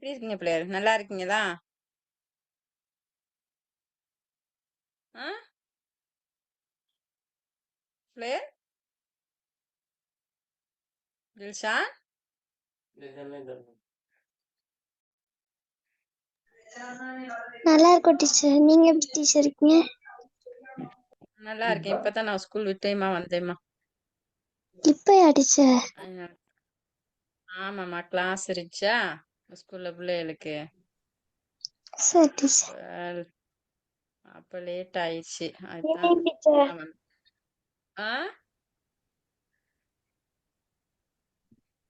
எப்படி இருக்கீங்க பிள்ளையர்? நல்லா இருக்கீங்களா? ஆ பிள்ளையர் தில்ஷான் நல்லா இருக்கும் டீச்சர். நீங்க எப்படி டீச்சர் இருக்கீங்க? நல்லா இருக்கேன். இப்பதான் நான் ஸ்கூல் விட்டேம்மா வந்தேம்மா. இப்பயா டீச்சர்? அதனால- ஆமாம்மா கிளாஸ் இருந்துச்சா ஸ்கூல்ல பிள்ளைகளுக்கு. சரி டீச்சர். அப்ப அப்ப லேட் ஆயிடுச்சு. அதுதான் ஏன் டீச்சர்? நான் வந்தேன். ஆ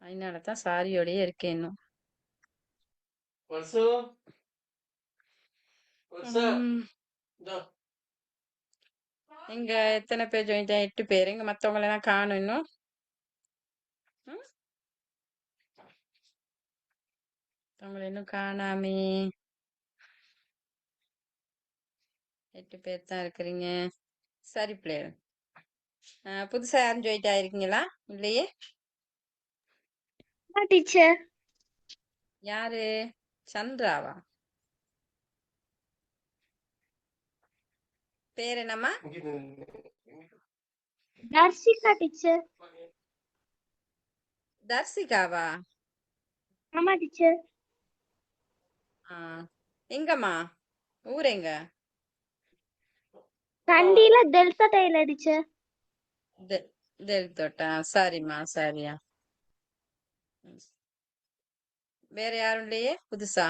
அதனால தான் சாரியோடயே இருக்கேன் இன்னும். ம், இங்க எத்தனை பேர் ஜாயின் 8 பேர். இங்க மத்தவங்க எல்லாம் காணும் இன்னும். ம், மத்தவங்களை இன்னும் காணாமே. 8 பேர் தான் இருக்கிறீங்க. சரி பிள்ளையர். புதுசா யாரும் ஜாயின் ஆயிருக்கீங்களா? இல்லையே. டீச்சர் யாரு? சந்திராவா? பேர் என்னம்மா? தர்ஷிகா டீச்சர். தர்சிகாவா? ஆமா டீச்சர். ஆ, எங்கம்மா? ஊர் எங்க? கண்டியில டெல்டா டைல டீச்சர். தோட்டா. சரிம்மா சரியா. ம். வேற யாரும் இல்லையே புதுசா?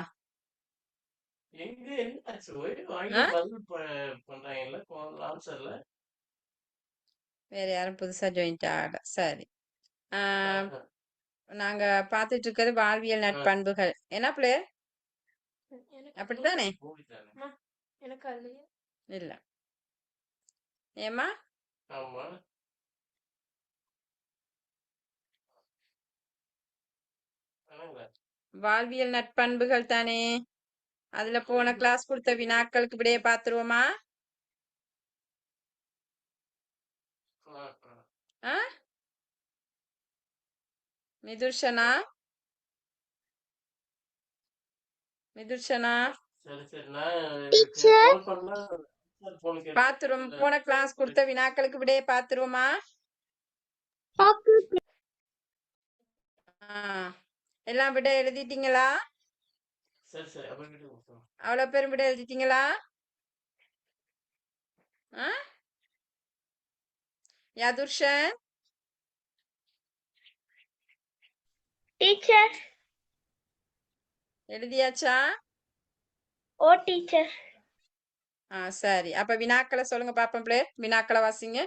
ஆ? வேற யாரும் புதுசா ஜாயின் ஆகல. சரி. ஆ, நாங்க பார்த்துட்டு இருக்கிறது வாழ்வியல் நட்பண்புகள். என்ன பிள்ளை? அப்படித்தானே? இல்ல. ஏம்மா? வாழ்வியல் நட்பண்புகள் தானே? அதுல போன கிளாஸ் கொடுத்த வினாக்களுக்கு விடைய பாத்துருவோமா? ஆ? மிதுர்ஷனா? மிதுர்ஷனா? டீச்சர் பாத்துருவோம். போன கிளாஸ் கொடுத்த வினாக்களுக்கு விடைய பாத்துருவோமா? ஆ, எல்லாம் விட எழுதிட்டீங்களா? அவ்வளவு பேரும் விட எழுதிட்டீங்களா? ஆ? யதுர்ஷன் டீச்சர். எழுதியாச்சா? ஓ டீச்சர். சரி. அப்ப வினாக்களை சொல்லுங்க பாப்போம் பிள்ளை. வினாக்களை வாசிங்க.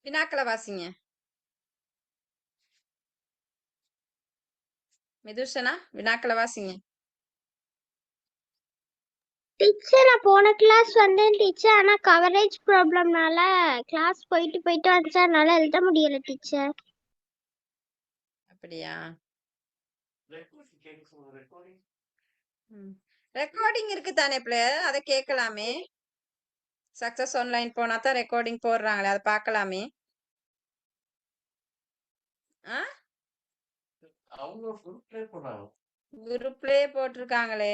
வினாக்களை வாசிங்க. மிதுர்ஷனா வினாக்களை வாசிங்க. டீச்சர் நான் போன கிளாஸ் வந்தேன் டீச்சர். ஆனா கவரேஜ் ப்ராப்ளம்னால கிளாஸ் போயிட்டு போயிட்டு வந்துச்சு, அதனால எழுத முடியல டீச்சர். அப்படியா? ரெக்கார்டிங் இருக்கு தானே பிள்ளை? அதை கேட்கலாமே. சக்சஸ் ஆன்லைன் போனா தான் ரெக்கார்டிங் போடுறாங்களே, அதை பார்க்கலாமே. ஆ? குரூப்லயே போட்டிருக்காங்களே.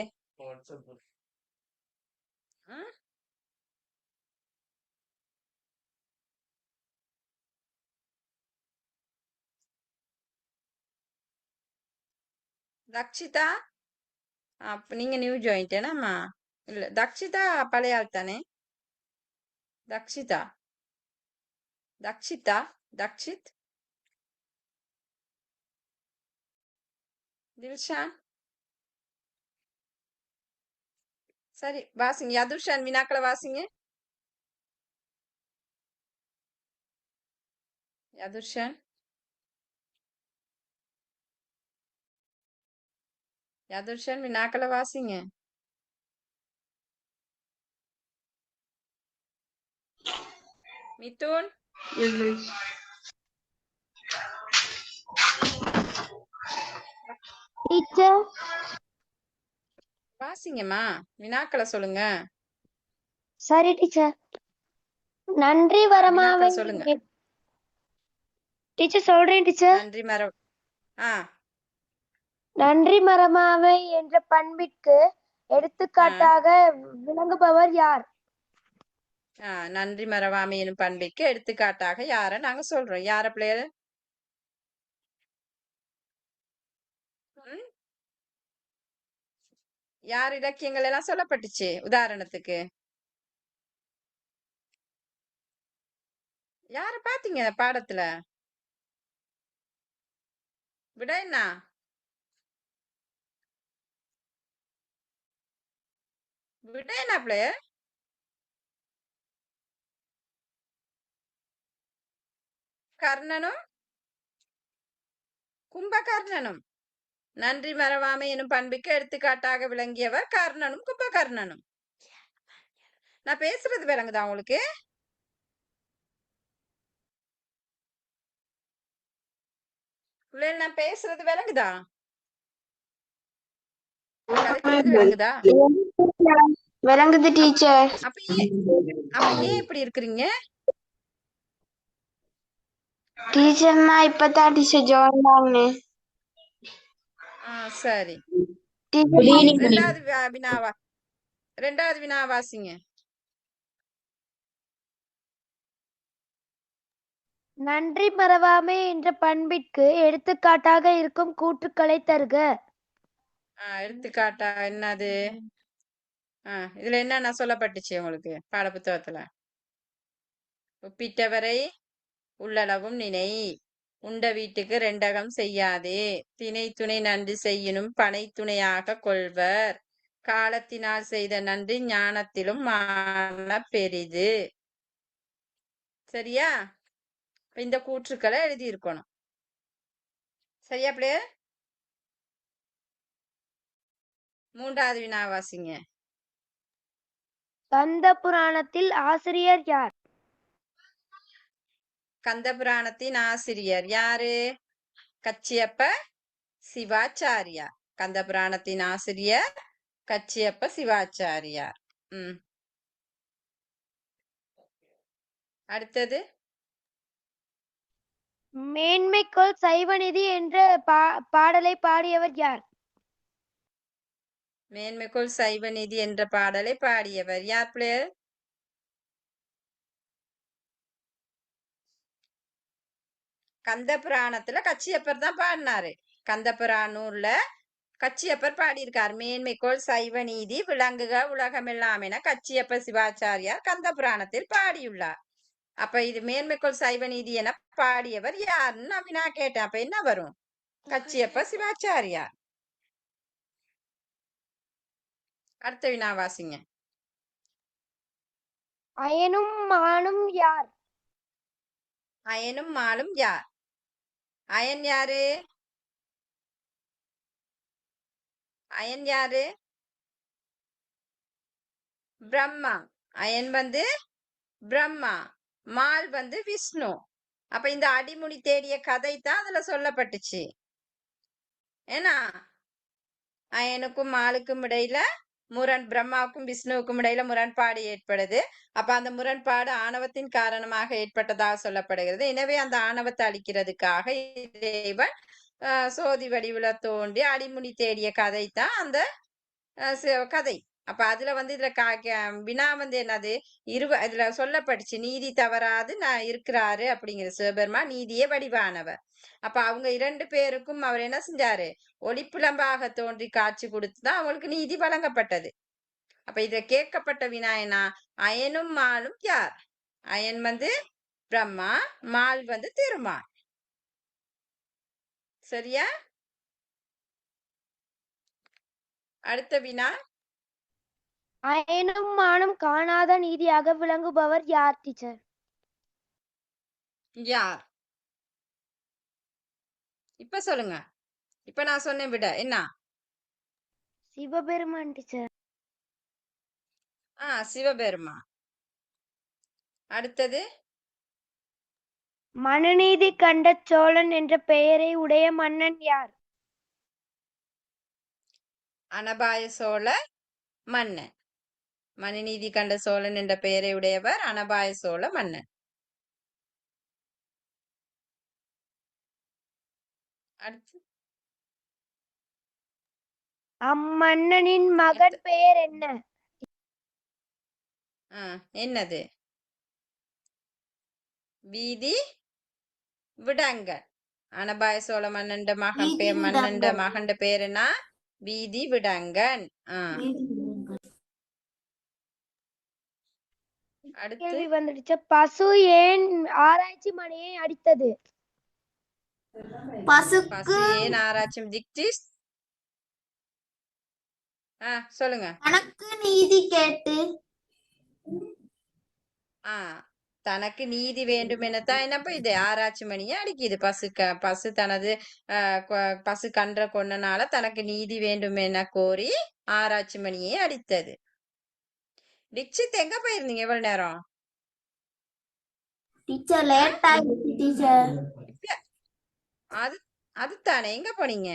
ஆ? தக்ஷிதா? அப்ப நீங்க நியூ ஜாயிண்ட் என்னம்மா? இல்ல தக்ஷிதா பழைய ஆள் தானே? தக்ஷிதா தக்ஷிதா தக்ஷித் தில்ஷான். சரி வாசிங்க. யதுர்ஷான் வினாக்களை வாசிங்க. யதுர்ஷான் யதுர்ஷான் வினாக்களை வாசிங்க. மிதுன் டீச்சர் வாசிங்கம்மா. வினாக்களை சொல்லுங்க. சரி டீச்சர். நன்றி வினாக்களை வரமாவை சொல்லுங்க. டீச்சர் சொல்றேன் டீச்சர். நன்றி மர ஆ நன்றி மறவாமை என்ற பண்பிற்கு எடுத்துக்காட்டாக விளங்குபவர் யார்? நன்றி மறவாமை எனும் பண்பிற்கு எடுத்துக்காட்டாக யார நாங்க சொல்றோம். யார பிள்ளைகள்? ம்? யார் இலக்கியங்கள் எல்லாம் சொல்லப்பட்டுச்சு உதாரணத்துக்கு? யார பாத்தீங்க பாடத்துல? விட என்ன? விட என்ன பிள்ளைய? கர்ணனும் கும்பகர்ணனும். நன்றி மறவாமை எனும் பண்புக்கு எடுத்துக்காட்டாக விளங்கியவர் கர்ணனும் கும்பகர்ணனும். நான் பேசுறது விளங்குதா உங்களுக்கு? பிள்ளைகள் நான் பேசுறது விளங்குதா? கதைக்கிறது விளங்குதா? விளங்குது டீச்சர். அப்ப ஏன் இப்படி இருக்கிறீங்க? டீச்சர் நான் இப்பதான் டீச்சர் ஜாயின் பண்ணேன். சரி. ரெண்டாவது வினா வாசிங்க. நன்றி மறவாமை என்ற பண்பிற்கு எடுத்துக்காட்டாக இருக்கும் கூற்றுக்களை தருக. எடுத்துக்காட்டா என்னது? இதுல என்ன சொல்லப்பட்டுச்சு உங்களுக்கு பாட புத்தகத்துல? ஒப்பிட்டவரை உள்ளளவும் நினை, உண்ட வீட்டுக்கு ரெண்டகம் செய்யாதே, திணை துணை நன்றி செய்யினும் பனை துணையாக கொள்வர், காலத்தினால் செய்த நன்றி ஞானத்திலும் மான பெரிது. சரியா? இந்த கூற்றுக்களை எழுதி இருக்கணும். சரியா பிள்ளை? மூன்றாவது வினா வாசிங்க. கந்த புராணத்தில் ஆசிரியர் யார்? கந்த புராணத்தின் ஆசிரியர் யாரு? கச்சியப்ப சிவாச்சாரியார். கந்த புராணத்தின் ஆசிரியர் கச்சியப்ப சிவாச்சாரியார். அடுத்தது மேன்மைக்கோள் சைவநிதி என்ற பாடலை பாடியவர் யார்? மேன்மைக்குள் சைவ நீதி என்ற பாடலை பாடியவர் யார் பிள்ளைகள்? கந்த புராணத்துல கச்சியப்பர் தான் பாடினாரு. கந்த புராணூர்ல கச்சியப்பர் பாடியிருக்கார். மேன்மைக்கோள் சைவ நீதி விளங்குக உலகமெல்லாம் என கச்சியப்ப சிவாச்சாரியார் கந்த புராணத்தில் பாடியுள்ளார். அப்ப இது மேன்மைக்கோள் சைவ நீதி என பாடியவர் யாருன்னு நான் கேட்டேன். அப்ப என்ன வரும்? கச்சியப்ப சிவாச்சாரியார். அடுத்த வினா வாசிங்க. அயனும் மானும் யார்? அயனும் மாலும் யார்? அயன் யாரு? அயன் யாரு? பிரம்மா. அயன் வந்து பிரம்மா, மால் வந்து விஷ்ணு. அப்ப இந்த அடிமுடி தேடிய கதை தான் அதுல சொல்லப்பட்டுச்சு. ஏன்னா அயனுக்கும் மாலுக்கும் இடையில பிரம்மாவுக்கும் விஷ்ணுவுக்கும் இடையில முரண்பாடு ஏற்படுது. அப்ப அந்த முரண்பாடு ஆணவத்தின் காரணமாக ஏற்பட்டதாக சொல்லப்படுகிறது. எனவே அந்த ஆணவத்தை அழிக்கிறதுக்காக இறைவன் சோதி வடிவுல தோன்றி அடிமுடி தேடிய கதை தான் அந்த கதை. அப்ப அதுல வந்து இதுல வினா வந்து என்னது? இதுல சொல்லப்பட்டுச்சு நீதி தவறாது நான் இருக்கிறாரு அப்படிங்கிற சிவபெருமா நீதியே வடிவானவர். அப்ப அவங்க 2 பேருக்கும் அவர் என்ன செஞ்சாரு? ஒளிப்புலம்பாக தோன்றி காட்சி கொடுத்துதான் அவங்களுக்கு நீதி வழங்கப்பட்டது. அப்ப இதுல கேட்கப்பட்ட வினா என்ன? அயனும் மாலும் யார்? அயன் வந்து பிரம்மா, மால் வந்து திருமால். சரியா? அடுத்த வினா. அயனும் மானும் காணாத நீதியாக விளங்குபவர் யார் டீச்சர்? யார்? இப்ப சொல்லுங்க. இப்ப நான் சொன்னேன் விட என்ன? சிவபெருமான் டீச்சர். சிவபெருமா. அடுத்தது மனுநீதி கண்ட சோழன் என்ற பெயரை உடைய மன்னன் யார்? அனபாய சோழ மன்னன். மனுநீதி கண்ட சோழன் என்ற பெயரை உடையவர் அனபாய சோழ மன்னன். அடுத்து அம்மன்னனின் மகன் அடுத்து பெயர் என்ன? என்னது? வீதி விடங்கன். அனபாய சோழ மன்னண்ட மகண்ட பேர் என்ன? வீதி விடங்கன். அடுத்து கேள்வி வந்துடுச்சு. பசு ஏன் ஆராய்ச்சி மணியை அடித்தது? பசு ஏன் ஆராய்ச்சி திக்டிஸ் சொல்லுங்க. தனக்கு நீதி கேட்டு தனக்கு நீதி வேண்டும் எனத்தான் என்னப்ப இது ஆராய்ச்சி மணியை அடிக்குது. பசு தனது பசு கன்ற கொன்னனால தனக்கு நீதி வேண்டும் என கோரி ஆராய்ச்சி மணியை அடித்தது. டிக்ஷித் எங்க போயிருந்தீங்க எவ்வளவு நேரம்? டீச்சர் லேட் ஆயிடுச்சு டீச்சர். அதுதானே எங்க போனீங்க?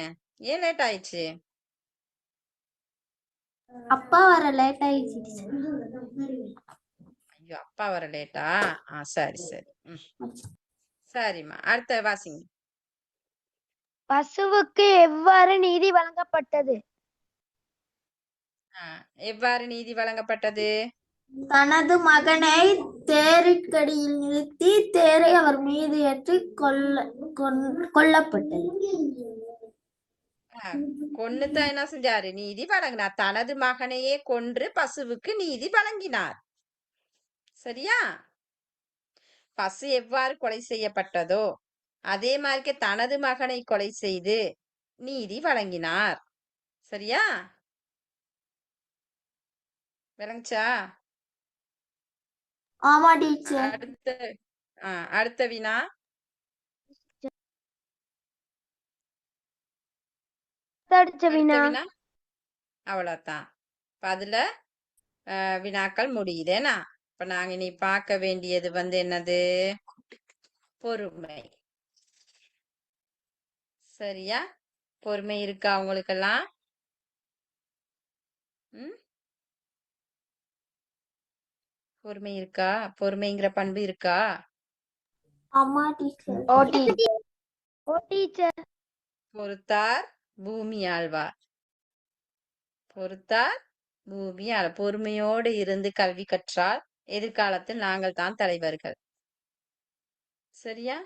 ஏன் லேட் ஆயிடுச்சு? அப்பா வர லேட் ஆயிடுச்சு டீச்சர். ஐயோ, அப்பா வர லேட்டா? சரி சரி. சரிம்மா, அடுத்த வாசிங்க. பசுவுக்கு எவ்வாறு நீதி வழங்கப்பட்டது? எவ்வாறு நீதி வழங்கப்பட்டது? தனது மகனை தேரிற்கடியில் நிறுத்தி தேரை அவர் மீது ஏற்றி கொல்லப்பட்டது. கொன்னுதான் என்ன செஞ்சாரு? நீதி வழங்கினார். தனது மகனையே கொன்று பசுவுக்கு நீதி வழங்கினார். சரியா? பசு எவ்வாறு கொலை செய்யப்பட்டதோ அதே மாதிரி தனது மகனை கொலை செய்து நீதி வழங்கினார். சரியா? விளங்குச்சா? ஆமா டீச்சர். அடுத்த வினா. அடுத்த வினா அவ்வளவுதான். அதுல வினாக்கள் முடியுதேனா? இப்ப நாங்க இனி பார்க்க வேண்டியது என்னது? பொறுமை. சரியா? பொறுமை இருக்கா உங்களுக்கெல்லாம்? பொறுமை இருக்கா? பொறுமைங்கிற பண்பு இருக்கா? ஆமா டீச்சர். பொறுத்தார் பூமி ஆழ்வார். பொறுத்தார் பூமி பொறுமையோடு இருந்து கல்வி கற்றால் எதிர்காலத்தில் நாங்கள் தான் தலைவர்கள். சரியா?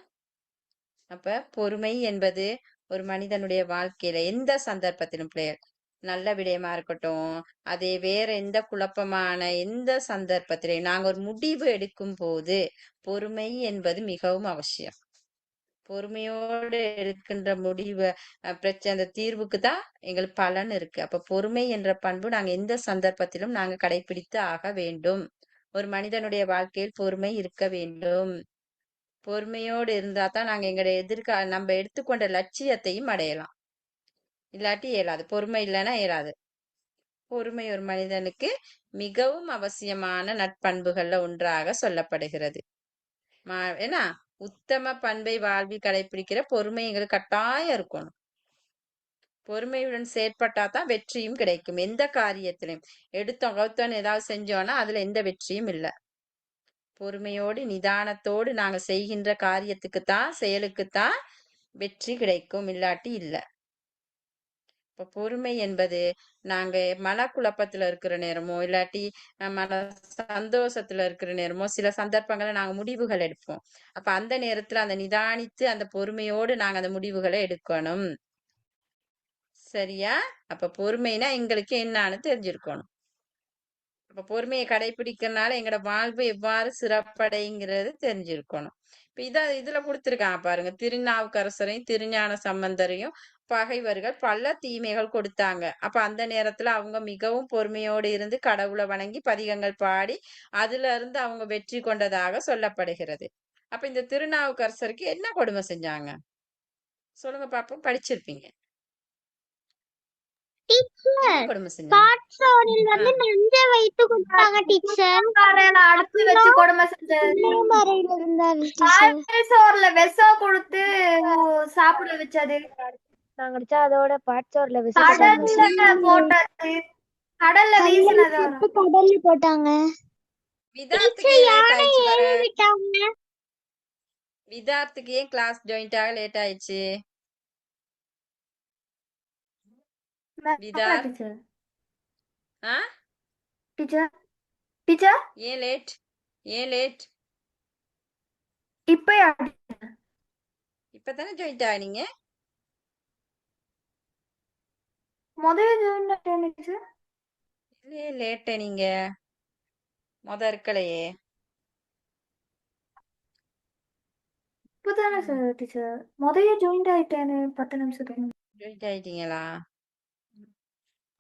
அப்ப பொறுமை என்பது ஒரு மனிதனுடைய வாழ்க்கையில எந்த சந்தர்ப்பத்திலும் பிள்ளைகள் நல்ல விடயமா இருக்கட்டும், அதே வேற எந்த குழப்பமான எந்த சந்தர்ப்பத்திலையும் நாங்க ஒரு முடிவு எடுக்கும் போது பொறுமை என்பது மிகவும் அவசியம். பொறுமையோடு எடுக்கின்ற முடிவு பிரச்சனை அந்த தீர்வுக்கு தான் எங்களுக்கு பலன் இருக்கு. அப்ப பொறுமை என்ற பண்பு நாங்க எந்த சந்தர்ப்பத்திலும் நாங்க கடைபிடித்து ஆக வேண்டும். ஒரு மனிதனுடைய வாழ்க்கையில் பொறுமை இருக்க வேண்டும். பொறுமையோடு இருந்தா தான் நாங்க எங்களுடைய நம்ம எடுத்துக்கொண்ட லட்சியத்தையும் அடையலாம். இல்லாட்டி இயலாது. பொறுமை இல்லைன்னா இயலாது. பொறுமை ஒரு மனிதனுக்கு மிகவும் அவசியமான நட்பண்புகள்ல ஒன்றாக சொல்லப்படுகிறது. ஏன்னா உத்தம பண்பை வாழ்வில் கடைபிடிக்கிற பொறுமை எங்களுக்கு கட்டாயம் இருக்கணும். பொறுமையுடன் செயற்பட்டா தான் வெற்றியும் கிடைக்கும். எந்த காரியத்திலையும் எடுத்தோம் கவுத்தோன்னு ஏதாவது செஞ்சோம்னா அதுல எந்த வெற்றியும் இல்லை. பொறுமையோடு நிதானத்தோடு நாங்க செய்கின்ற காரியத்துக்குத்தான் செயலுக்குத்தான் வெற்றி கிடைக்கும், இல்லாட்டி இல்லை. இப்ப பொறுமை என்பது நாங்க மனக்குழப்பத்துல இருக்கிற நேரமோ இல்லாட்டி மன சந்தோஷத்துல இருக்கிற நேரமோ சில சந்தர்ப்பங்களை நாங்க முடிவுகள் எடுப்போம். அப்ப அந்த நேரத்துல அந்த நிதானித்து அந்த பொறுமையோடு நாங்க அந்த முடிவுகளை எடுக்கணும். சரியா? அப்ப பொறுமைனா எங்களுக்கு என்னான்னு தெரிஞ்சிருக்கணும். அப்ப பொறுமையை கடைபிடிக்கிறதுனால எங்களோட வாழ்வு எவ்வாறு சிறப்படைங்கிறது தெரிஞ்சிருக்கணும். இப்ப இதுல கொடுத்திருக்காங்க பாருங்க. திருநாவுக்கரசரையும் திருஞான சம்பந்தரையும் பகைவர்கள் பல தீமைகள் கொடுத்தாங்க. அப்ப அந்த நேரத்துல அவங்க மிகவும் பொறுமையோடு இருந்து கடவுளை வணங்கி பதிகங்கள் பாடி அதுல இருந்து அவங்க வெற்றி கொண்டதாக சொல்லப்படுகிறது. அப்ப இந்த திருநாவுக்கரசருக்கு என்ன கொடுமை செஞ்சாங்க சொல்லுங்க பாப்போம். படிச்சிருப்பீங்க. கொடுமை செஞ்சாங்க. நஞ்சை வைத்து கொடுத்தாங்க டீச்சர். அடுத்து வச்சு கொடுமை சோறுல விஷம் கொடுத்து சாப்பிட வச்சது. நாங்க அதோட பாட்சோர்ல கடல்ல போட்டது. கடல்ல வீசினது. கடல்ல போட்டாங்க. விதார்த்துக்கு ஏன் கிளாஸ் ஜாயிண்ட் ஆக லேட் ஆயிடுச்சு? விதார் டீச்சர் ஆ டீச்சர் டீச்சர் ஏன் லேட் ஏன் லேட் இப்பயா இப்பதானே ஜாயின்ட் ஆனீங்க முதல்ல ஜாயின் ஆயிட்டேன் டீச்சர் இல்லையே லேட்ட நீங்க இருக்கலையே இப்பதானே சார் டீச்சர் முதல்ல ஜாயின் ஆயிட்டேன்னு 10 நிமிஷத்துக்கு ஜாயின்ட் ஆயிட்டீங்களா முன்னாடி.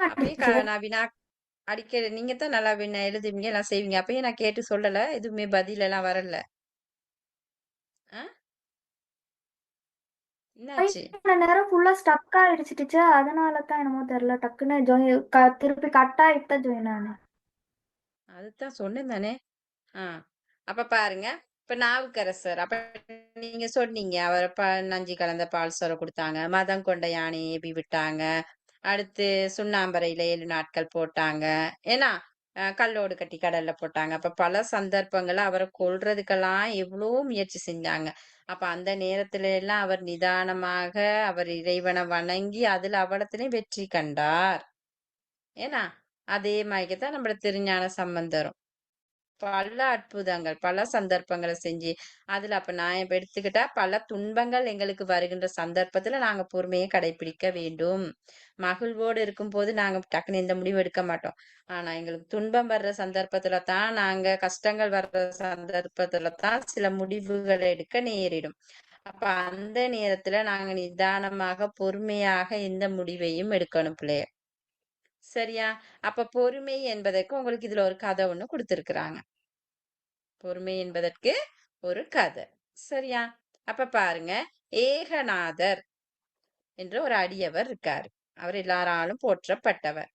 அப்பயே டீச்சர் நான் வினா அடிக்கடி நீங்க தான் நல்லா வினா எழுதுவீங்க எல்லாம் செய்வீங்க அப்பயே நான் கேட்டு சொல்லல எதுவுமே பதில் எல்லாம் வரல ஆ என்னாச்சு நேரம் ஃபுல்லா ஸ்டக் ஆயிடுச்சு டீச்சர் அதனால தான் என்னமோ தெரியல டக்குன்னு திருப்பி கட் ஆயிட்டு தான் ஜாயின் ஆனேன் அதுதான் சொன்னேன் தானே ஆ அப்ப பாருங்க இப்ப நாவுக்கரசர் அப்ப நீங்க சொன்னீங்க அவர் நஞ்சு கலந்த பால் சொர கொடுத்தாங்க மதம் கொண்ட யானையை ஏவி விட்டாங்க அடுத்து சுண்ணாம்பரையில 7 நாட்கள் போட்டாங்க ஏன்னா கல்லோடு கட்டி கடல்ல போட்டாங்க அப்ப பல சந்தர்ப்பங்கள்ல அவரை கொல்றதுக்கெல்லாம் எவ்வளோ முயற்சி செஞ்சாங்க அப்ப அந்த நேரத்துல எல்லாம் அவர் நிதானமாக அவர் இறைவனை வணங்கி அதுல அவலத்திலையும் வெற்றி கண்டார் ஏன்னா அதே மாதிரிதான் நம்மள திருஞான சம்பந்தரும் பல அற்புதங்கள் பல சந்தர்ப்பங்களை செஞ்சு அதுல அப்ப நான் இப்ப எடுத்துக்கிட்டா பல துன்பங்கள் எங்களுக்கு வருகின்ற சந்தர்ப்பத்துல நாங்க பொறுமையை கடைபிடிக்க வேண்டும் மகிழ்வோடு இருக்கும் போது நாங்க டக்குன்னு எந்த முடிவும் எடுக்க மாட்டோம் ஆனா எங்களுக்கு துன்பம் வர்ற சந்தர்ப்பத்துல தான் நாங்க கஷ்டங்கள் வர்ற சந்தர்ப்பத்துல தான் சில முடிவுகளை எடுக்க நேரிடும் அப்ப அந்த நேரத்துல நாங்க நிதானமாக பொறுமையாக எந்த முடிவையும் எடுக்கணும் பிள்ளைய சரியா அப்ப பொறுமை என்பதற்கு உங்களுக்கு இதுல ஒரு கதை ஒண்ணு கொடுத்திருக்கிறாங்க பொறுமை என்பதற்கு ஒரு கதை சரியா அப்ப பாருங்க ஏகநாதர் என்ற ஒரு அடியவர் இருக்காரு அவர் எல்லாராலும் போற்றப்பட்டவர்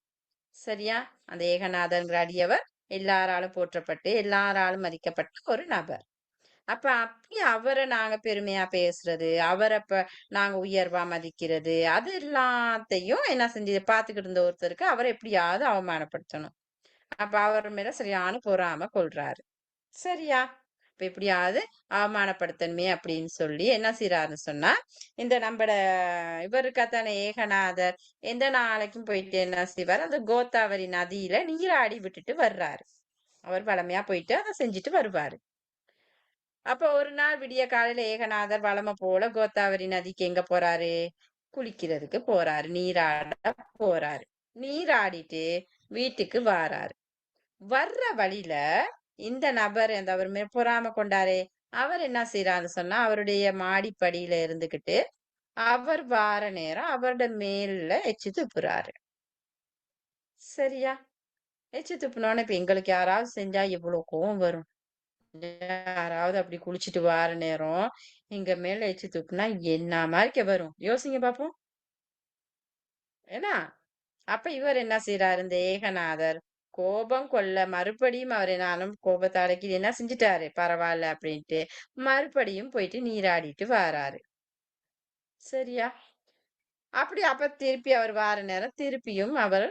சரியா அந்த ஏகநாதர்ங்கிற அடியவர் எல்லாராலும் போற்றப்பட்டு எல்லாராலும் மதிக்கப்பட்ட ஒரு நபர் அப்ப அப்படி அவரை நாங்க பெருமையா பேசுறது அவரை நாங்க உயர்வா மதிக்கிறது அது எல்லாத்தையும் என்ன செஞ்சு பாத்துக்கிட்டு இருந்த ஒருத்தருக்கு அவரை எப்படியாவது அவமானப்படுத்தணும் அப்ப அவர் மேல சரியான பொறாம கொள்றாரு சரியா இப்ப எப்படியாவது அவமானப்படுத்தணுமே அப்படின்னு சொல்லி என்ன செய்யறாருன்னு சொன்னா இந்த நம்மட இவர் இருக்காத்தானே ஏகநாதர் எந்த நாளைக்கும் போயிட்டு என்ன செய்வார் அந்த கோதாவரி நதியில நீராடி விட்டுட்டு வர்றாரு அவர் வளமையா போயிட்டு அதை செஞ்சுட்டு வருவாரு அப்ப ஒரு நாள் விடிய காலையில ஏகநாதர் வளமை போல கோதாவரி நதிக்கு எங்க போறாரு குளிக்கிறதுக்கு போறாரு நீராட போறாரு நீராடிட்டு வீட்டுக்கு வாராரு வர்ற வழியில இந்த நபர் அந்த அவர் மேல் பொறாம கொண்டாரே அவர் என்ன செய்யறாரு சொன்னா அவருடைய மாடிப்படியில இருந்துகிட்டு அவர் வார நேரம் அவரோட மேல எச்சு துப்புறாரு சரியா எச்சு துப்புனோன்னு இப்ப எங்களுக்கு யாராவது செஞ்சா எவ்வளவு கோவம் வரும் யாராவது அப்படி குளிச்சுட்டு வார நேரம் எங்க மேல எச்சு துப்புனா என்ன மாதிரி வரும் யோசிங்க பாப்போம் ஏன்னா அப்ப இவர் என்ன செய்யறாரு இந்த ஏகநாதர் கோபம் கொள்ள மறுபடியும் அவர் என்னாலும் கோபத்தை அடக்கி என்ன செஞ்சுட்டாரு பரவாயில்ல அப்படின்ட்டு மறுபடியும் போயிட்டு நீராடிட்டு வராரு சரியா அப்படி அப்ப திருப்பி அவர் வார நேரம் திருப்பியும் அவர்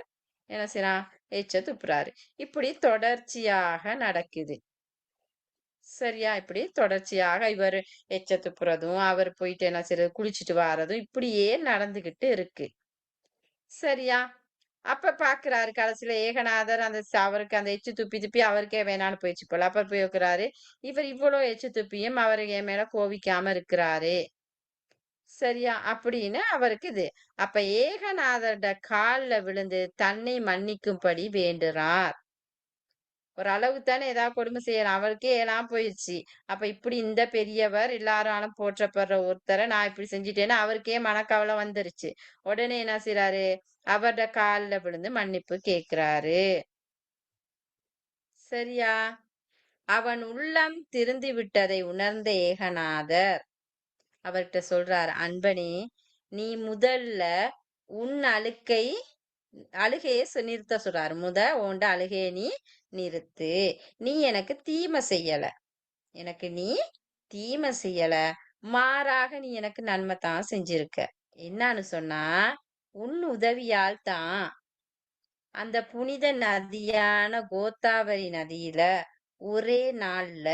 என்ன செய்யறான் எச்ச துப்புறாரு இப்படி தொடர்ச்சியாக நடக்குது சரியா இப்படி தொடர்ச்சியாக இவர் எச்ச துப்புறதும் அவர் போயிட்டு என்ன செய்யறது குளிச்சுட்டு வாரதும் இப்படியே நடந்துகிட்டு இருக்கு சரியா அப்ப பாக்குறாரு கடைசியில ஏகநாதர் அந்த அவருக்கு அந்த எச்சு துப்பி துப்பி அவருக்கே வேணான்னு போயிடுச்சு போல அப்ப போய் வைக்கிறாரு இவர் இவ்வளவு எச்சு துப்பியும் அவர் என் மேல கோவிக்காம இருக்கிறாரு சரியா அப்படின்னு அவருக்கு இது அப்ப ஏகநாதரோட கால்ல விழுந்து தன்னை மன்னிக்கும்படி வேண்டுறார் ஒரு அளவுக்கு தானே ஏதாவது கொடுமை செய்யலாம் அவருக்கே எல்லாம் போயிடுச்சு அப்ப இப்படி இந்த பெரியவர் எல்லாராலும் போற்றப்படுற ஒருத்தரை நான் இப்படி செஞ்சுட்டேன்னு அவருக்கே மனக்கவலை வந்துருச்சு உடனே என்ன செய்யறாரு அவரோட கால்ல விழுந்து மன்னிப்பு கேக்குறாரு சரியா அவன் உள்ளம் திருந்தி விட்டதை உணர்ந்த ஏகநாதர் அவர்கிட்ட சொல்றாரு அன்பனே நீ முதல்ல உன் அழுகையை நிறுத்த சொல்றாரு உண்ட அழுகையை நீ நிறுத்து நீ எனக்கு தீமை செய்யல எனக்கு நீ தீமை செய்யல மாறாக நீ எனக்கு நன்மை தான் செஞ்சிருக்க என்னன்னு சொன்னா உன் உதவியால் தான் அந்த புனித நதியான கோதாவரி நதியில ஒரே நாள்ல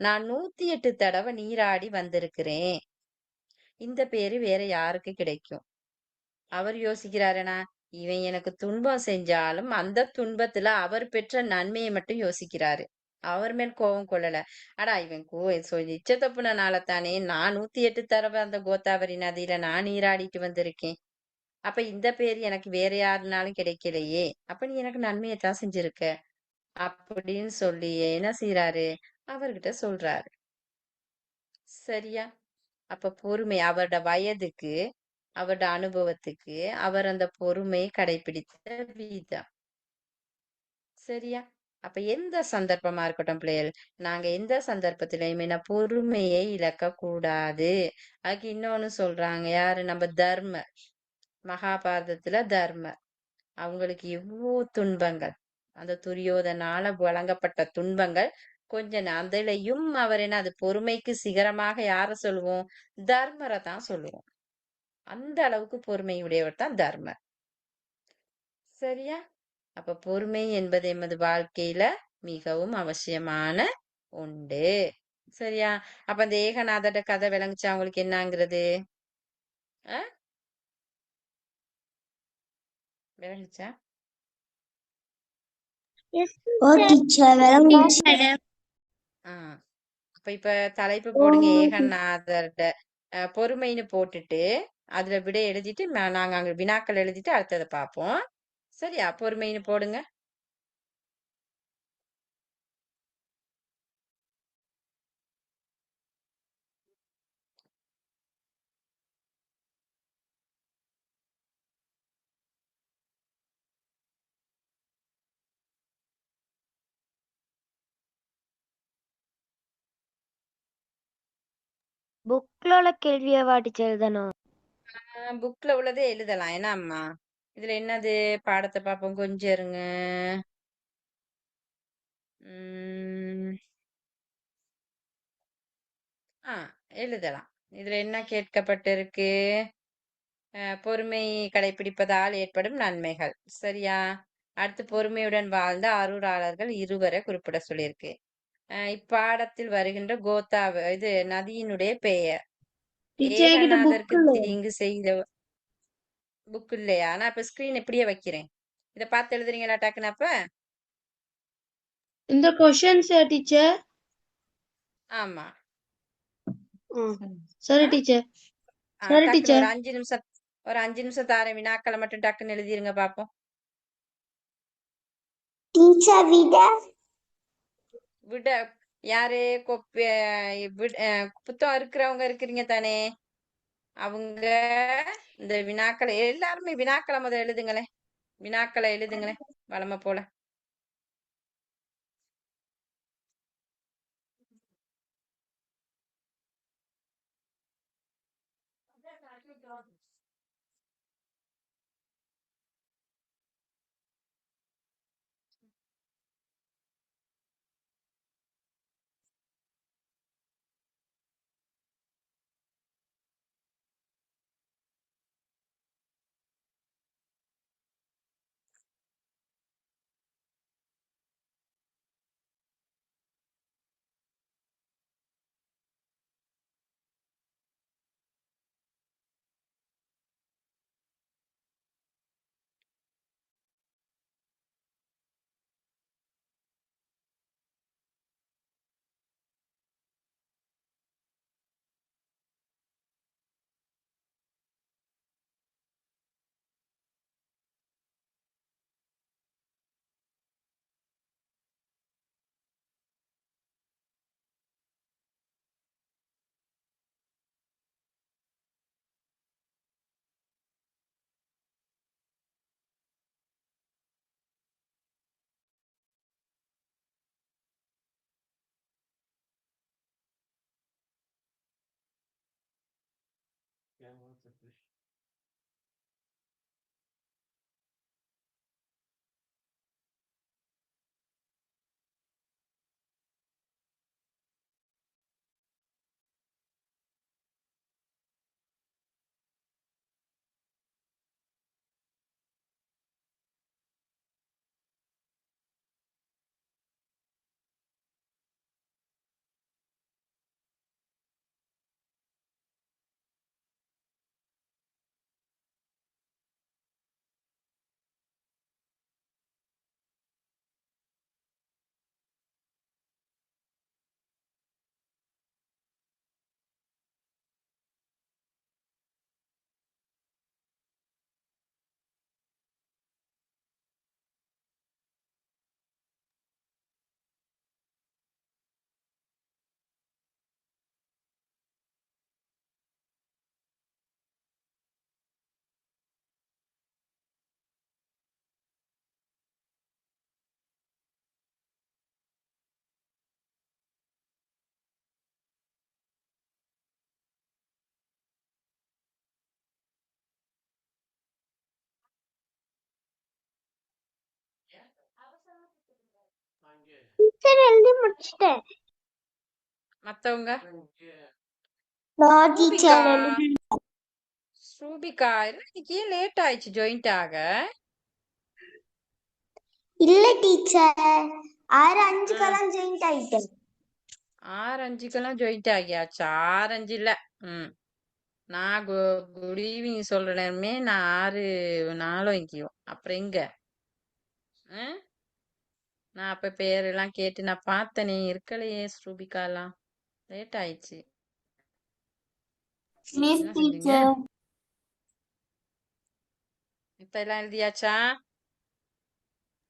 நான் 108 தடவை நீராடி வந்திருக்கிறேன் இந்த பேரு வேற யாருக்கு கிடைக்கும் அவர் யோசிக்கிறாருனா இவன் எனக்கு துன்பம் செஞ்சாலும் அந்த துன்பத்துல அவர் பெற்ற நன்மையை மட்டும் யோசிக்கிறாரு. அவர் மேல் கோபம் கொள்ளல. அடா இவன் இச்ச தப்புனனால தானே நான் 108 தடவை அந்த கோதாவரி நதியில நான் நீராடிட்டு வந்திருக்கேன். அப்ப இந்த பேர் எனக்கு வேற யாருனாலும் கிடைக்கலையே. அப்ப நீ எனக்கு நன்மையத்தான் செஞ்சிருக்க. அப்படின்னு சொல்லி என்ன செய்றாரு? அவர்கிட்ட சொல்றாரு. சரியா? அப்ப பொறுமை அவரோட வயதுக்கு, அவரோட அனுபவத்துக்கு, அவர் அந்த பொறுமையை கடைபிடித்த விதம். சரியா? அப்ப எந்த சந்தர்ப்பமா இருக்கட்டும் பிள்ளைகள், நாங்க எந்த சந்தர்ப்பத்திலயுமே பொறுமையை இழக்கக் கூடாது. அதுக்கு இன்னொன்னு சொல்றாங்க. யாரு? நம்ம தர்மர். மகாபாரதத்துல தர்மர். அவங்களுக்கு எவ்வளோ துன்பங்கள். அந்த துரியோதனால வழங்கப்பட்ட துன்பங்கள் அதுலயும் அவர் என்ன அது பொறுமைக்கு சிகரமாக யார சொல்லுவோம்? தர்மரை தான் சொல்லுவோம். அந்த அளவுக்கு பொறுமை உடையவர் தான் தர்மர். சரியா? அப்ப பொறுமை என்பது எமது வாழ்க்கையில மிகவும் அவசியமான உண்டு. சரியா? அப்ப அந்த ஏகநாதரோட கதை விளங்குச்சா உங்களுக்கு என்னங்கிறது? ஆ? விளங்குச்சா? Yes oh teacher. டீச்சர் விளங்குச்சு. மேடம். ஆ. இப்ப தலைப்பு போடுங்க ஓ ஏகநாதர்ட பொறுமைன்னு போட்டுட்டு அதுல விடை எழுதிட்டு நாங்க அங்க வினாக்கள் எழுதிட்டு அடுத்ததை பார்ப்போம். சரியா? பொறுமைன்னு போடுங்க. புக்ல உள்ள கேள்வியை வாடிச்சு எழுதணும். புக்ல உள்ளதே எழுதலாம். என்ன அம்மா? இதுல என்னது? பாடத்தை பார்ப்போம். கொஞ்சம் இருங்க. உம் ஆ எழுதலாம். இதுல என்ன கேட்கப்பட்டிருக்கு? பொறுமை கடைபிடிப்பதால் ஏற்படும் நன்மைகள். சரியா? அடுத்து பொறுமையுடன் வாழ்ந்த அருளாளர்கள் இருவரை குறிப்பிட சொல்லியிருக்கு. இப்பாடத்தில் வருகின்ற இது நதியினுடைய பெயர். டீச்சர் என்கிட்ட புக் ஏகநாதருக்கு இல்ல. தீங்கு செய்த புக் இல்லையா? நான் இப்ப ஸ்கிரீன் இப்படியே வைக்கிறேன். இத பார்த்து எழுதுறீங்களா டக்குன்னு அப்ப? இந்த கொஸ்டின்ஸ் டீச்சர். ஆமா. சரி ஆ? டீச்சர். சரி டக்குன்னு டீச்சர். ஒரு 5 நிமிஷம் தார வினாக்களை மட்டும் டக்குன்னு எழுதிருங்க பாப்போம். டீச்சர் விட விட யாரு புத்தகம் இருக்கிறவங்க இருக்கிறீங்க தானே? அவங்க இந்த வினாக்களை எல்லாருமே வினாக்களை முதல்ல எழுதுங்களேன். வினாக்களை எழுதுங்களேன் வளமை போல. டீச்சர் எழுதி முடிச்சிட்டேன். மத்தவங்க நான் ஸ்ரூபிகா டீச்சர் எழுதி ஸ்ரூபிகா இன்னைக்கு லேட் ஆயிடுச்சு ஜாயிண்ட் ஆக. இல்ல டீச்சர் 6:05 ஆ, ஜாயின் ஆயிட்டேன். 6:05 ஜாயிண்ட் ஆகியாச்சா? 6:05 இல்ல. நான் குட் ஈவினிங் சொல்ற நேரமே நான் 6:04 அப்புறம் எங்க நான் அப்ப பேரெல்லாம் கேட்டு நான் பார்த்தனே, இருக்கலையே ஸ்ரூபிகாலாம். லேட் ஆயிடுச்சு. மிஸ் என்ன செஞ்சீங்க? டீச்சர் இப்ப எல்லாம் எழுதியாச்சா?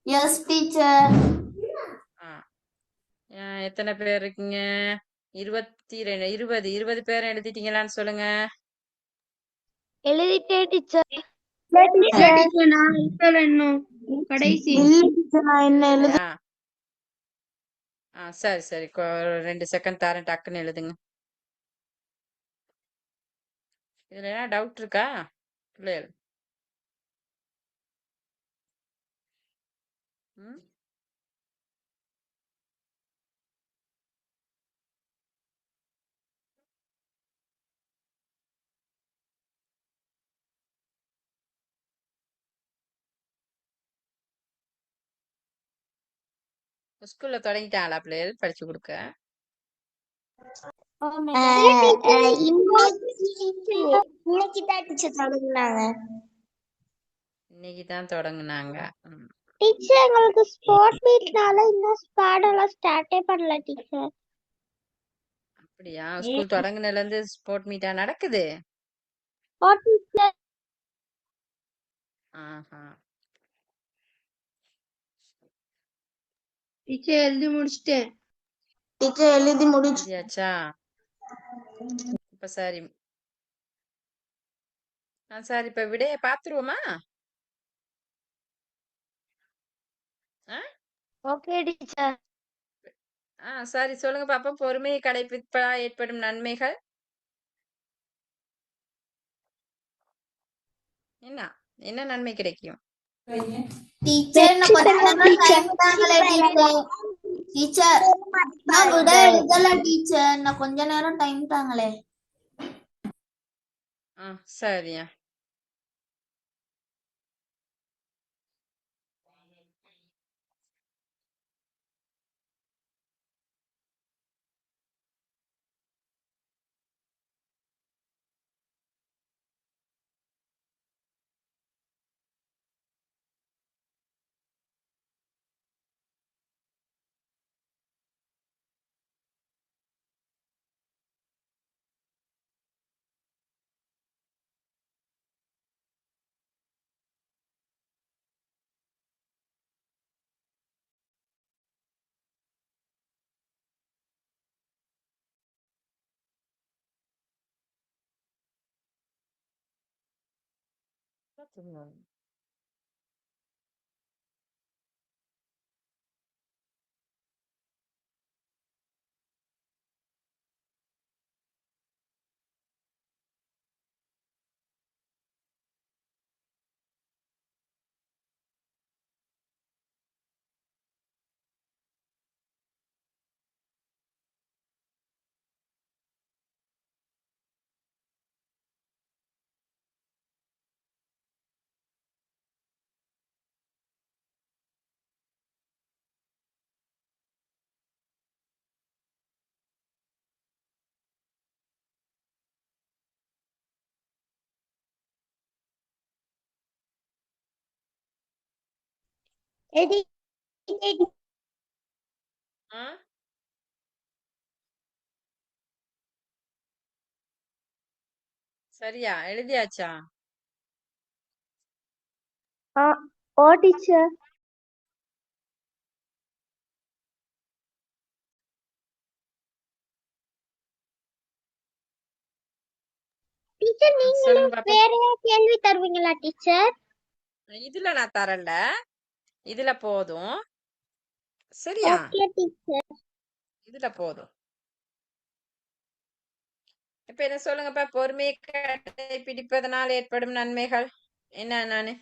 எஸ் டீச்சர் ஆ, எத்தனை பேர் இருக்கீங்க? 22 20 பேர் எழுதிட்டீங்களான்னு சொல்லுங்க. எழுதிட்டேன் டீச்சர். இல்ல இல்ல டீச்சர் டீச்சர் நான் எழுதல இன்னும் கடைசி. இல்ல டீச்சர் நான் என்ன எழுத இல்லையா? சரி சரி 2 செகண்ட் தரேன், டக்குன்னு எழுதுங்க. இதுல என்ன டவுட் இருக்கா பிள்ளைகள்? ம் ஸ்கூல்ல தொடங்கிட்டாங்களா பிள்ளைகள் படிச்சு கொடுக்க? இன்னைக்கு தான் டீச்சர் தொடங்குனாங்க. இன்னைக்கு தான் தொடங்குனாங்க. டீச்சர் எங்களுக்கு ஸ்போர்ட் மீட்னால இன்னும் பாடம்லாம் ஸ்டார்ட்டே பண்ணல டீச்சர். அப்படியா? ஸ்கூல் தொடங்குனதுல இருந்து ஸ்போர்ட் மீட்டா நடக்குது? ஓ டீச்சர் ஆஹா. டீச்சர் எழுதி முடிச்சிட்டேன். டீச்சர் எழுதி முடிச்சு எழுதியாச்சா? இப்ப சரி. சரி இப்ப விடைய பாத்துருவோமா? Okay teacher. சரி சொல்லுங்க பாப்போம். பொறுமையை கடைபிடிப்பதால் ஏற்படும் நன்மைகள் என்ன? என்ன நன்மை கிடைக்கும்? டீச்சர் நான் கொஞ்ச நேரம் டைம் தாங்களே டீச்சர். டீச்சர் நான் விட எழுதல டீச்சர், நான் கொஞ்ச நேரம் டைம் தாங்களே. சரியா. ஆ? சரியா எழுதியாச்சா? ஓ டீச்சர். டீச்சர் நீங்களும் சொல்லுங்க பாப்போம். வேற கேள்வி தருவீங்களா டீச்சர்? இதுல நான் தரல, இதுல போதும். சரியா? Okay teacher. இதுல போதும். இப்ப என்ன சொல்லுங்கப்பா? பொறுமையை கடைபிடிப்பதனால் ஏற்படும் நன்மைகள் என்ன? நானு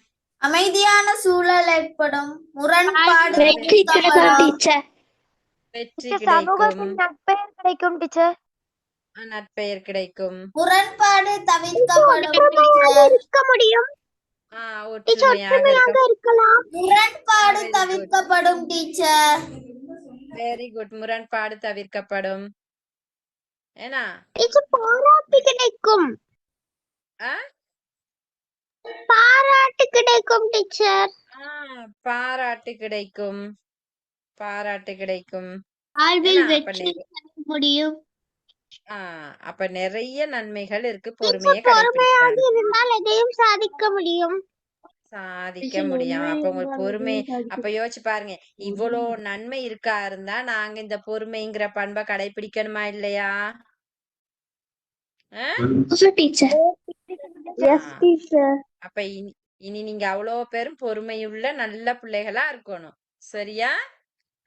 அமைதியான சூழல் ஏற்படும், முரண்பாடு வெற்றி தவறாம். டீச்சர். வெற்றி டீச்சர் கிடைக்கும். சமூகத்தில் நற்பெயர் கிடைக்கும் டீச்சர். நற்பெயர் கிடைக்கும். முரண்பாடு தவிர்க்கப்படும் ஒற்றுமையாக டீச்சர். இருக்க முடியும் டீச்சர். ஒற்றுமையாக ஒற்றுமையாக இருக்கலாம். முரண்பாடு Very good. தவிர்க்கப்படும் டீச்சர். Very good. முரண்பாடு தவிர்க்கப்படும். ஏனா டீச்சர் பாராட்டு கிடைக்கும். ஆ? பாராட்டு கிடைக்கும் டீச்சர். பாராட்டு கிடைக்கும். பாராட்டு கிடைக்கும். வாழ்வில் ஏன்னா, அப்ப வெற்றி அடைய முடியும். அப்ப நிறைய நன்மைகள் இருக்கு டீச்சர் பொறுமையை பொறுமையாக கடைபிடிக்கிறாங்க. இருந்தால் எதையும் சாதிக்க முடியும். சாதிக்க முடியும். அப்ப உங்களுக்கு பொறுமை அப்ப யோசிச்சு பாருங்க, இவ்வளோ நன்மை இருக்கா இருந்தா நாங்க இந்த பொறுமைங்கிற பண்பை கடைபிடிக்கணுமா இல்லையா? ஆ? டீச்சர். எஸ் ஆ. டீச்சர். அப்ப இனி நீங்க அவ்வளோ பேரும் பொறுமையுள்ள நல்ல பிள்ளைகளா இருக்கணும். சரியா?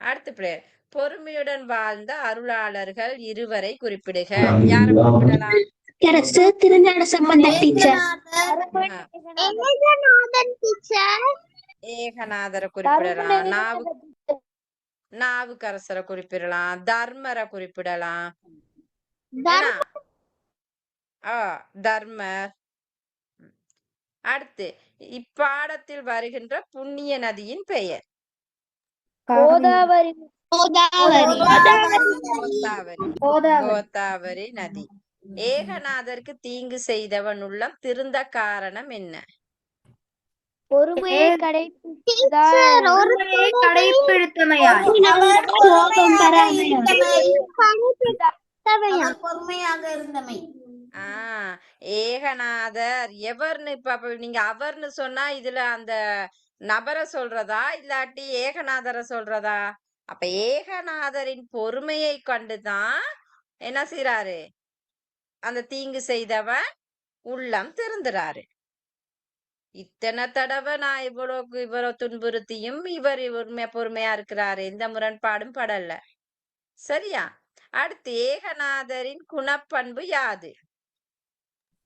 அடுத்த பிள்ளை பொறுமையுடன் வாழ்ந்த அருளாளர்கள் இருவரை குறிப்பிடுக. யாரை குறிப்பிடலாம்? திருஞான சம்பந்தர் டீச்சர். ஏகநாதர். ஏகநாதன் டீச்சர். ஏகநாதரை குறிப்பிடலாம். நாவுக்கரசரை குறிப்பிடலாம். தர்மரை குறிப்பிடலாம். ஏன்னா தர்மர். அடுத்து இப்பாடத்தில் வருகின்ற புண்ணிய நதியின் பெயர் கோதாவரி. கோதாவரி நதி. ஏகநாதருக்கு தீங்கு செய்தவன் உள்ளம் திருந்த காரணம் என்ன? பொறுமையை கடைப்பிடித்தமையால். பொறுமையாக இருந்தமை. ஏகநாதர் எவர்னு இப்ப நீங்க அவர்னு சொன்னா இதுல அந்த நபரை சொல்றதா இல்லாட்டி ஏகநாதரை சொல்றதா? அப்ப ஏகநாதரின் பொறுமையை கண்டுதான் என்ன செய்யறாரு? அந்த தீங்கு செய்தவன் உள்ளம் திருந்துறாரு. இத்தனை தடவை நான் இவ்வளவு துன்புறுத்தியும் இவர் பொறுமையா இருக்கிறாரு. எந்த முரண்பாடும் படல. சரியா? அடுத்து ஏகநாதரின் குணப்பண்பு யாது?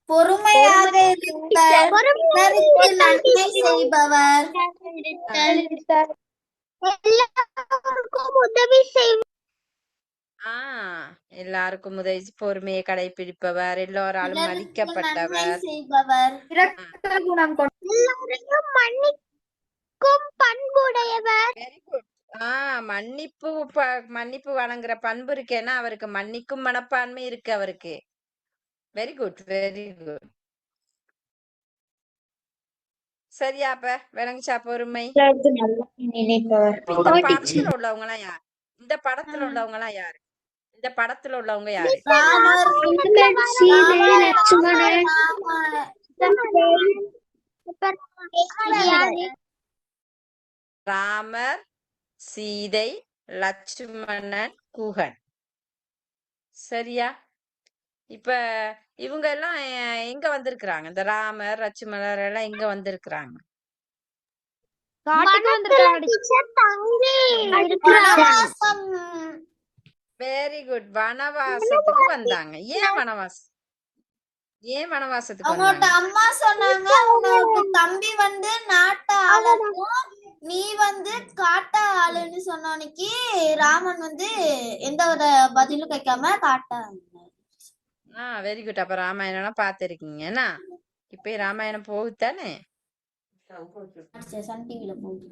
பொறுமையாக இருத்தல். பிறருக்கு நன்மை செய்பவர். எல்லாருக்கும் உதவி செய்வார். எல்லாருக்கும் உதவி, பொறுமையை கடைபிடிப்பவர், எல்லோராலும் மதிக்கப்பட்டவர், செய்பவர், எல்லாரையும் மன்னிக்கும் பண்புடையவர். Very good. மன்னிப்பு வழங்குற பண்பு இருக்கேன்னா அவருக்கு மன்னிக்கும் மனப்பான்மை இருக்கு அவருக்கு. Very good, very good. சரியா? அப்ப விளங்குச்சா பொறுமை? இந்த படத்துல உள்ளவங்க எல்லாம் யார்? இந்த படத்துல உள்ளவங்க எல்லாம் யாரு? இந்த படத்துல உள்ளவங்க யாரு? ராமர், சீதை, லட்சுமணன், குகன். சரியா? இப்ப இவங்க எல்லாம் எங்க வந்திருக்கிறாங்க? இந்த ராமர், லட்சுமணர் எல்லாம் எங்க வந்திருக்கிறாங்க? Very good. வனவாசத்துக்கு வந்தாங்க. ஏன் வனவாசத்துக்கு அவங்களோட வந்தாங்க? அம்மா சொன்னாங்க, உனக்கு தம்பி வந்து நாட்டை ஆளட்டும், நீ வந்து காட்ட ஆளுன்னு சொன்னோன்னைக்கு ராமன் வந்து எந்த ஒரு பதிலும் கேட்காம காட்ட. Very good. அப்ப ராமாயணம் எல்லாம் பாத்திருக்கீங்க. இப்ப ராமாயணம் போகுதானே? சன் டிவில போகுது.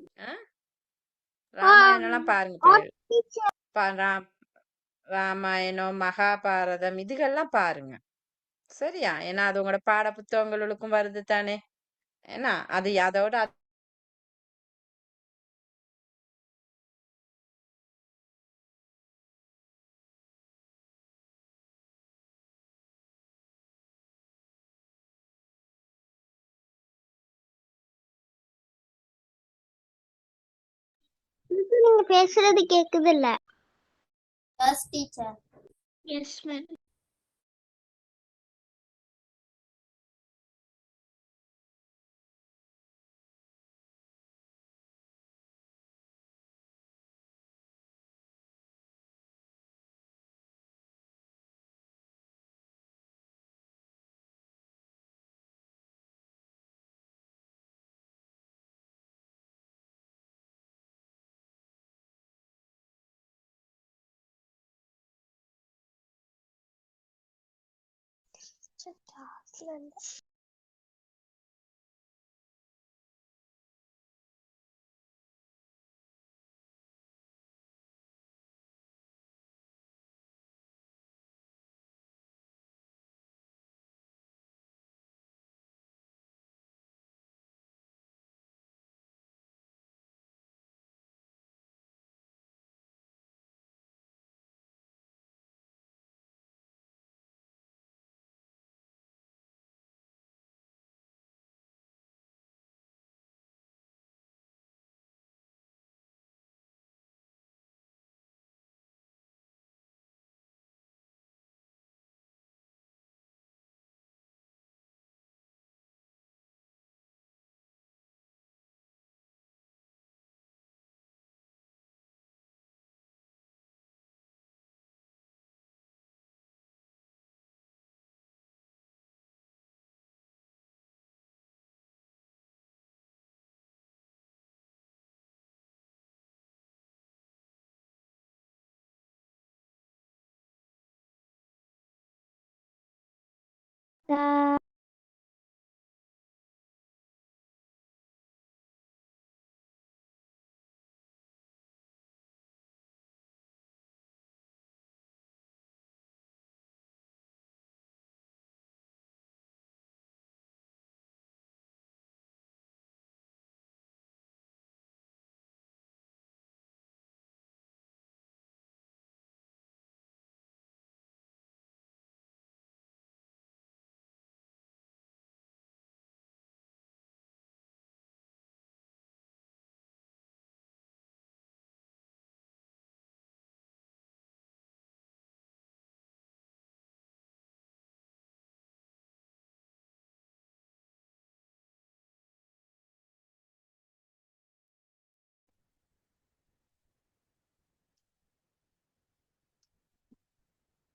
ராமாயணம் எல்லாம் பாருங்க. ராமாயணம், மகாபாரதம் இதுகெல்லாம் பாருங்க. சரியா? ஏன்னா அது உங்களோட பாட புத்தகங்களுக்கும் வருது தானே. ஏன்னா அது அதோட நீங்க பேசுறது கேக்குது இல்ல? Yes teacher. Yes ma'am.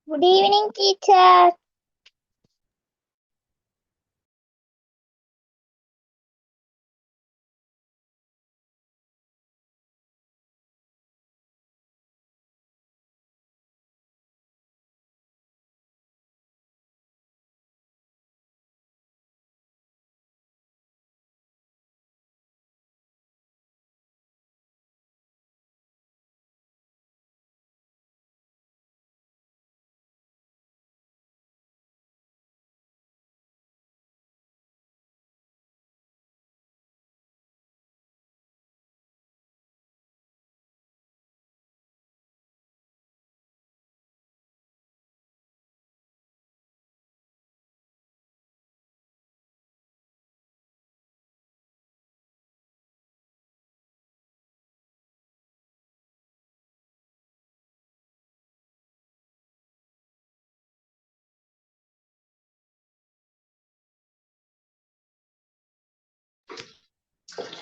Good evening, teacher.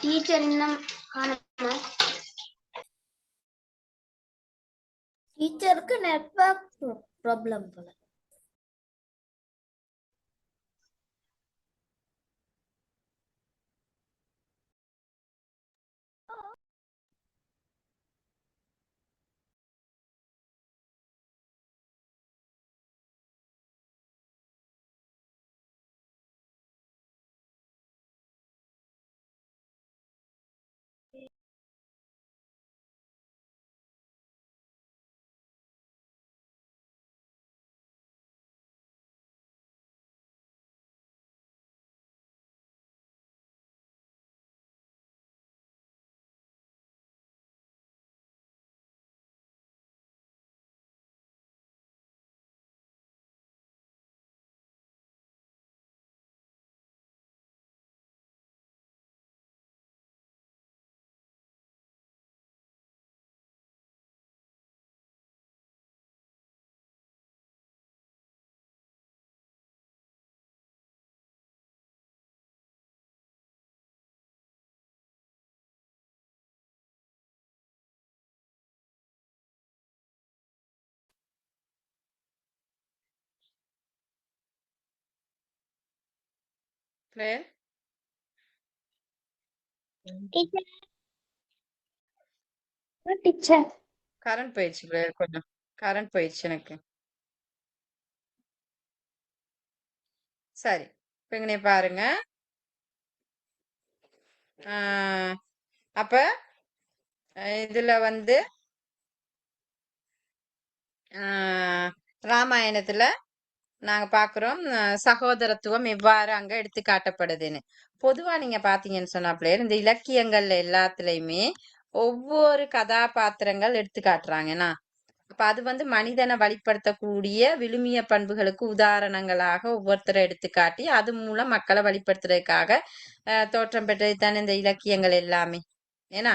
Teacher இன்னும் காணோமா? டீச்சருக்கு நெட்வொர்க் ப்ராப்ளம் போல. கிளேர் Teacher, டீச்சர் கரண்ட் போயிடுச்சு கிளேர், கொஞ்சம் கரண்ட் போயிடுச்சு எனக்கு. சரி, இப்ப இங்க பாருங்க. அப்ப இதுல வந்து ராமாயணத்துல நாங்க பாக்குறோம் சகோதரத்துவம் எவ்வாறு அங்க எடுத்து காட்டப்படுதுன்னு. பொதுவா நீங்க பாத்தீங்கன்னு சொன்னாப்ல இந்த இலக்கியங்கள்ல எல்லாத்துலயுமே ஒவ்வொரு கதாபாத்திரங்கள் எடுத்து காட்டுறாங்கன்னா அப்ப அது வந்து மனிதனை வழிப்படுத்தக்கூடிய விழுமிய பண்புகளுக்கு உதாரணங்களாக ஒவ்வொருத்தரை எடுத்துக்காட்டி அது மூலம் மக்களை வழிப்படுத்துறதுக்காக தோற்றம் பெற்றது தானே இந்த இலக்கியங்கள் எல்லாமே. ஏன்னா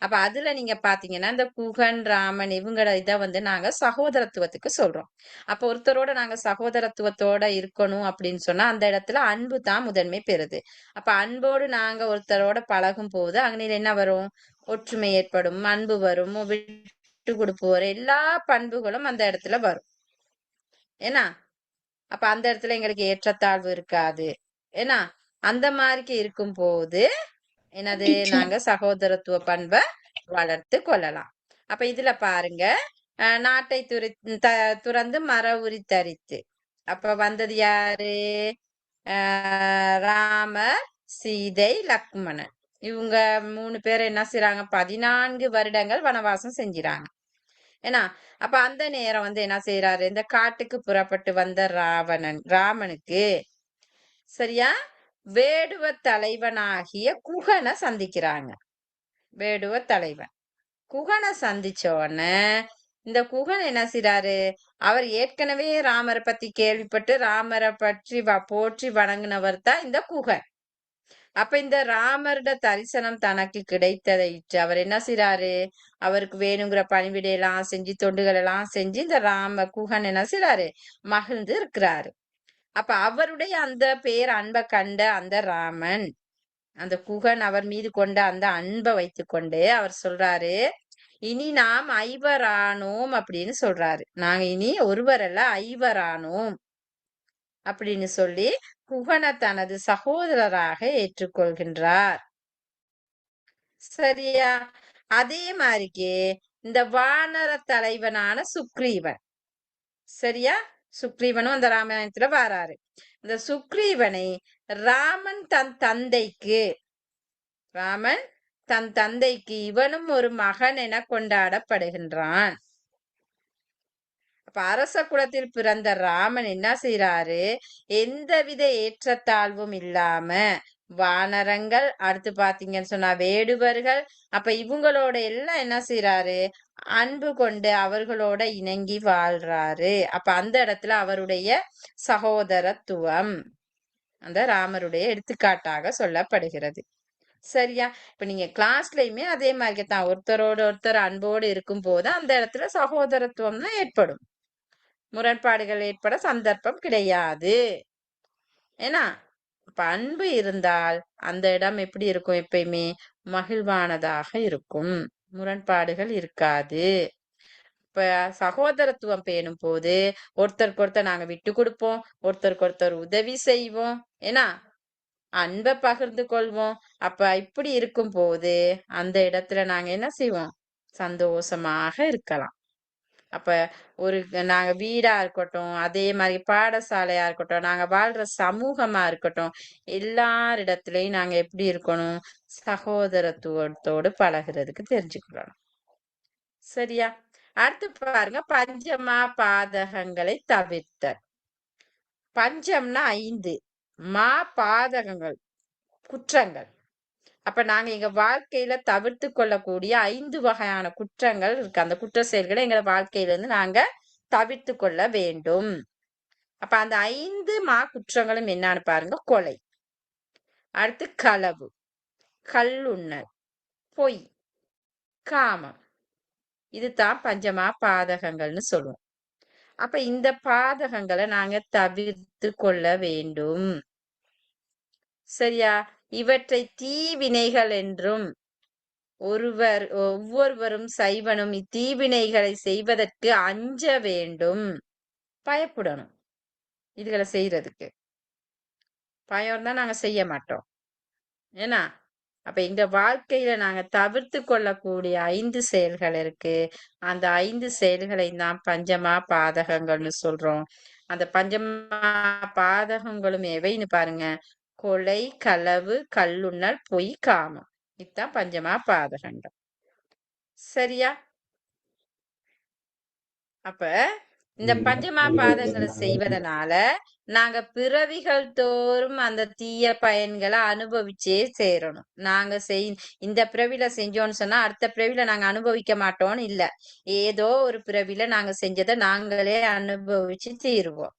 அப்ப அதுல நீங்க பாத்தீங்கன்னா இந்த குகன் ராமன் இவங்கள இதை வந்து நாங்க சகோதரத்துவத்துக்கு சொல்றோம். அப்ப ஒருத்தரோட நாங்க சகோதரத்துவத்தோட இருக்கணும் அப்படின்னு சொன்னா அந்த இடத்துல அன்பு தான் முதன்மை பெறுது. அப்ப அன்போடு நாங்க ஒருத்தரோட பழகும் போது அங்க என்ன வரும்? ஒற்றுமை ஏற்படும், அன்பு வரும், விட்டு கொடுப்பு வரும், எல்லா பண்புகளும் அந்த இடத்துல வரும். ஏன்னா அப்ப அந்த இடத்துல எங்களுக்கு ஏற்றத்தாழ்வு இருக்காது. ஏன்னா அந்த மாதிரிக்கு இருக்கும் போது என்னது டீச்சர் நாங்க சகோதரத்துவ பண்பை வளர்த்து கொள்ளலாம். அப்ப இதுல பாருங்க நாட்டை துறந்து மர உரி தரித்து அப்ப வந்தது யாரு? ராமர், சீதை, லக்ஷ்மணன் இவங்க 3 பேர் என்ன செய்யறாங்க? 14 வருடங்கள் வனவாசம் செஞ்சிறாங்க. ஏன்னா அப்ப அந்த நேரம் வந்து என்ன செய்யறாரு? இந்த காட்டுக்கு புறப்பட்டு வந்த ராமனுக்கு சரியா வேடுவ தலைவனாகிய குகனை சந்திக்கிறாங்க. வேடுவ தலைவன் குகனை சந்திச்ச உடனே இந்த குகன் என்ன செய்யறாரு? அவர் ஏற்கனவே ராமரை பத்தி கேள்விப்பட்டு ராமரை பற்றி போற்றி வணங்கினவர் தான் இந்த குகன். அப்ப இந்த ராமரோட தரிசனம் தனக்கு கிடைத்ததையிட்டு அவர் என்ன செய்யறாரு? அவருக்கு வேணுங்கிற பணிவிடையெல்லாம் செஞ்சு தொண்டுகள் எல்லாம் செஞ்சு இந்த குகன் என்ன செய்யறாரு? மகிழ்ந்து இருக்கிறாரு. அப்ப அவருடைய அந்த பேர் அன்பை கண்ட அந்த ராமன் அந்த குகன் அவர் மீது கொண்ட அந்த அன்பை வைத்துக்கொண்டு அவர் சொல்றாரு, இனி நாம் ஐவரானோம் அப்படின்னு சொல்றாரு. நாங்க இனி ஒருவரல்ல ஐவரானோம் அப்படின்னு சொல்லி குகனை தனது சகோதரராக ஏற்றுக்கொள்கின்றார். சரியா? அதே மாதிரிக்கு இந்த வானர தலைவனான சுக்ரீவன் சரியா சுக்ரீவனும் அந்த ராமாயணத்துல வாராரு. இந்த சுக்ரீவனை ராமன் தன் தந்தைக்கு இவனும் ஒரு மகன் என கொண்டாடப்படுகின்றான். அப்ப அரச குலத்தில் பிறந்த ராமன் என்ன செய்யறாரு? எந்தவித ஏற்றத்தாழ்வும் இல்லாம வானரங்கள் அடுத்து பாத்தீங்கன்னு சொன்னா வேடுவர்கள் அப்ப இவங்களோட எல்லாம் என்ன செய்யறாரு? அன்பு கொண்டு அவர்களோட இணங்கி வாழ்றாரு. அப்ப அந்த இடத்துல அவருடைய சகோதரத்துவம் அந்த ராமருடைய எடுத்துக்காட்டாக சொல்லப்படுகிறது. சரியா? இப்ப நீங்க கிளாஸ்லயுமே அதே மாதிரி தான் ஒருத்தரோட ஒருத்தர் அன்போடு இருக்கும் போது அந்த இடத்துல சகோதரத்துவம் தான் ஏற்படும். முரண்பாடுகள் ஏற்பட சந்தர்ப்பம் கிடையாது. ஏன்னா இப்ப அன்பு இருந்தால் அந்த இடம் எப்படி இருக்கும்? எப்பயுமே மகிழ்வானதாக இருக்கும், முரண்பாடுகள் இருக்காது. இப்ப சகோதரத்துவம் பேணும் போது ஒருத்தருக்கு ஒருத்தர் நாங்க விட்டு கொடுப்போம், ஒருத்தருக்கு ஒருத்தர் உதவி செய்வோம், ஏன்னா அன்பை பகிர்ந்து கொள்வோம். அப்ப இப்படி இருக்கும் போது அந்த இடத்துல நாங்க என்ன செய்வோம்? சந்தோஷமாக இருக்கலாம். அப்ப நாங்க வீடா இருக்கட்டும், அதே மாதிரி பாடசாலையா இருக்கட்டும், நாங்க வாழ்ற சமூகமா இருக்கட்டும், எல்லாரிடத்துலயும் நாங்க எப்படி இருக்கணும்? சகோதரத்துவத்தோடு பழகிறதுக்கு தெரிஞ்சுக்கணும். சரியா? அடுத்து பாருங்க, பஞ்சமா பாதகங்களை தவிர்த்த. பஞ்சம்னா 5, மா பாதகங்கள் குற்றங்கள். அப்ப நாங்க எங்க வாழ்க்கையில தவிர்த்து கொள்ளக்கூடிய 5 வகையான குற்றங்கள் இருக்கு. அந்த குற்ற செயல்களை எங்க வாழ்க்கையில இருந்து நாங்க தவிர்த்து கொள்ள வேண்டும். அப்ப அந்த 5 குற்றங்களும் என்னன்னு பாருங்க. கொலை, அடுத்து களவு, கள்ளுண்ணல், பொய், காமம். இதுதான் பஞ்சமா பாதகங்கள்னு சொல்லுவோம். அப்ப இந்த பாதகங்களை நாங்க தவிர்த்து கொள்ள வேண்டும். சரியா? இவற்றை தீவினைகள் என்றும் ஒவ்வொருவரும் சைவனும் இத்தீவினைகளை செய்வதற்கு அஞ்ச வேண்டும், பயப்படணும். இதுகளை செய்யறதுக்கு பயம் தான் நாங்க செய்ய மாட்டோம். ஏன்னா அப்ப எங்க வாழ்க்கையில நாங்க தவிர்த்து கொள்ளக்கூடிய 5 செயல்கள் இருக்கு. அந்த 5 செயல்களை தான் பஞ்சமா பாதகங்கள்னு சொல்றோம். அந்த பஞ்சமா பாதகங்களும் எவைன்னு பாருங்க. கொலை, களவு, கள்ளுண்ணல், பொய், காமம். இதுதான் பஞ்சமா பாதகங்கள். சரியா? அப்ப இந்த பஞ்சமா பாதங்களை செய்வதனால நாங்க பிறவிகள் தோறும் அந்த தீய பயன்களை அனுபவிச்சே சேரணும். நாங்க இந்த பிறவில செஞ்சோம்னு சொன்னா அடுத்த பிறவில நாங்க அனுபவிக்க மாட்டோம்னு இல்ல. ஏதோ ஒரு பிறவில நாங்க செஞ்சதை நாங்களே அனுபவிச்சு தீருவோம்.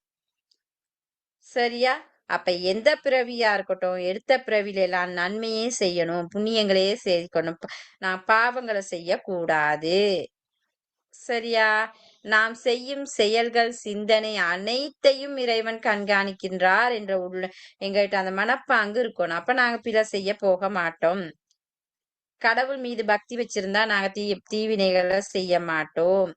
சரியா? அப்ப எந்த பிறவியா இருக்கட்டும், எடுத்த பிறவில எல்லாம் நன்மையே செய்யணும், புண்ணியங்களையே சேர்க்கணும், நான் பாவங்களை செய்யக்கூடாது. சரியா? நாம் செய்யும் செயல்கள், சிந்தனை அனைத்தையும் இறைவன் கண்காணிக்கின்றார் என்ற எங்ககிட்ட அந்த மனப்பாங்கு இருக்கணும். அப்ப நாங்க பிழை செய்ய போக மாட்டோம். கடவுள் மீது பக்தி வச்சிருந்தா நாங்க தீவினைகளை செய்ய மாட்டோம்.